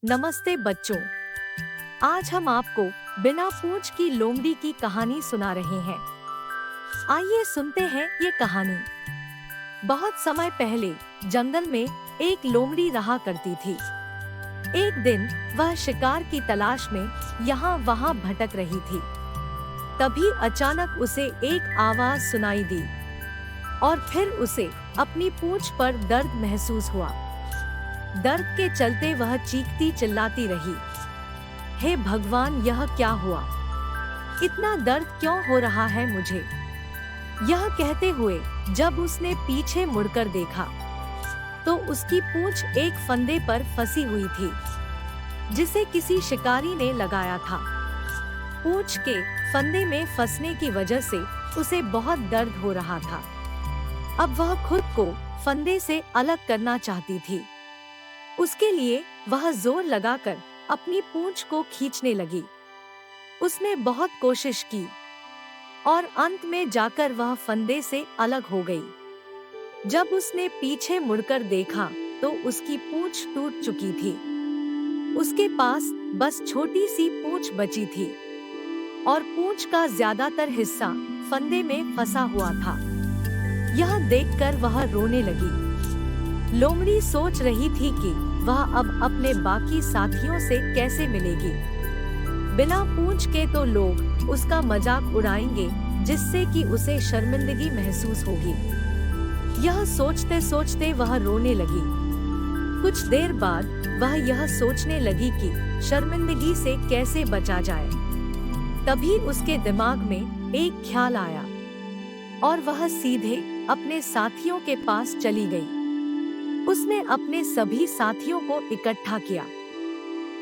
नमस्ते बच्चों, आज हम आपको बिना पूंछ की लोमड़ी की कहानी सुना रहे हैं। आइए सुनते हैं ये कहानी। बहुत समय पहले जंगल में एक लोमड़ी रहा करती थी। एक दिन वह शिकार की तलाश में यहाँ वहाँ भटक रही थी। तभी अचानक उसे एक आवाज सुनाई दी और फिर उसे अपनी पूंछ पर दर्द महसूस हुआ। दर्द के चलते वह चीखती चिल्लाती रही, हे भगवान, यह क्या हुआ? इतना दर्द क्यों हो रहा है मुझे? यह कहते हुए जब उसने पीछे मुड़कर देखा तो उसकी पूंछ एक फंदे पर फंसी हुई थी जिसे किसी शिकारी ने लगाया था। पूंछ के फंदे में फंसने की वजह से उसे बहुत दर्द हो रहा था। अब वह खुद को फंदे से अलग करना चाहती थी। उसके लिए वह जोर लगाकर अपनी पूंछ को खींचने लगी। उसने बहुत कोशिश की और अंत में जाकर वह फंदे से अलग हो गई। जब उसने पीछे मुड़कर देखा तो उसकी पूंछ टूट चुकी थी। उसके पास बस छोटी सी पूंछ बची थी और पूंछ का ज्यादातर हिस्सा फंदे में फंसा हुआ था। यह देखकर वह रोने लगी। लोमड़ी सोच रही थी कि वह अब अपने बाकी साथियों से कैसे मिलेगी। बिना पूंछ के तो लोग उसका मजाक उड़ाएंगे, जिससे कि उसे शर्मिंदगी महसूस होगी। यह सोचते सोचते वह रोने लगी। कुछ देर बाद वह यह सोचने लगी कि शर्मिंदगी से कैसे बचा जाए। तभी उसके दिमाग में एक ख्याल आया और वह सीधे अपने साथियों के पास चली गई। उसने अपने सभी साथियों को इकट्ठा किया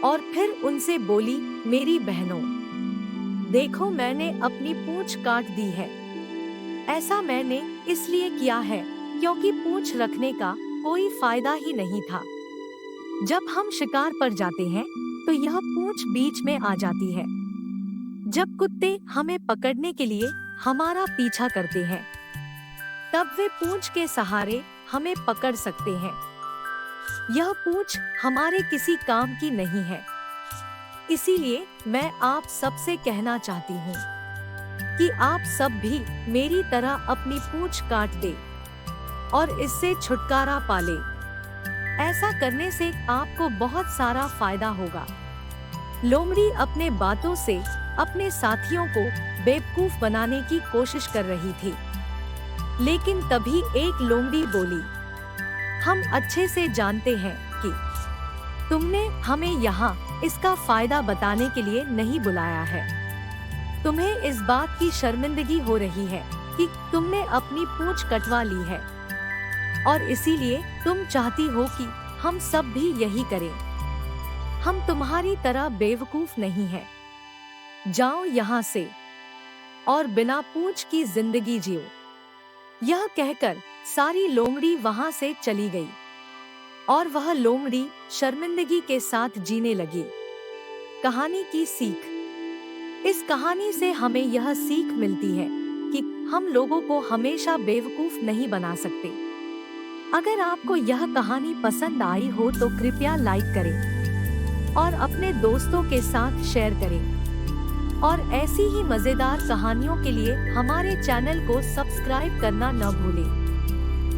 और फिर उनसे बोली, मेरी बहनों, देखो, मैंने अपनी पूंछ काट दी है। ऐसा मैंने इसलिए किया है क्योंकि पूंछ रखने का कोई फायदा ही नहीं था। जब हम शिकार पर जाते हैं तो यह पूंछ बीच में आ जाती है। जब कुत्ते हमें पकड़ने के लिए हमारा पीछा करते हैं तब वे पूंछ के सहारे हमें पकड़ सकते हैं। यह पूंछ हमारे किसी काम की नहीं है। इसीलिए मैं आप सबसे कहना चाहती हूँ कि आप सब भी मेरी तरह अपनी पूंछ काट दे और इससे छुटकारा पाले। ऐसा करने से आपको बहुत सारा फायदा होगा। लोमड़ी अपने बातों से अपने साथियों को बेवकूफ बनाने की कोशिश कर रही थी, लेकिन तभी एक लोमड़ी बोली, हम अच्छे से जानते हैं कि तुमने हमें यहाँ इसका फायदा बताने के लिए नहीं बुलाया है। तुम्हें इस बात की शर्मिंदगी हो रही है कि तुमने अपनी पूंछ कटवा ली है और इसीलिए तुम चाहती हो कि हम सब भी यही करें। हम तुम्हारी तरह बेवकूफ नहीं हैं। जाओ यहाँ से और बिना पूंछ की जिंदगी जियो। यह कहकर सारी लोमड़ी वहां से चली गई और वह लोमड़ी शर्मिंदगी के साथ जीने लगी। कहानी की सीख। इस कहानी से हमें यह सीख मिलती है कि हम लोगों को हमेशा बेवकूफ नहीं बना सकते। अगर आपको यह कहानी पसंद आई हो तो कृपया लाइक करें और अपने दोस्तों के साथ शेयर करें। और ऐसी ही मजेदार कहानियों के लिए हमारे चैनल को सब्सक्राइब करना न भूलें।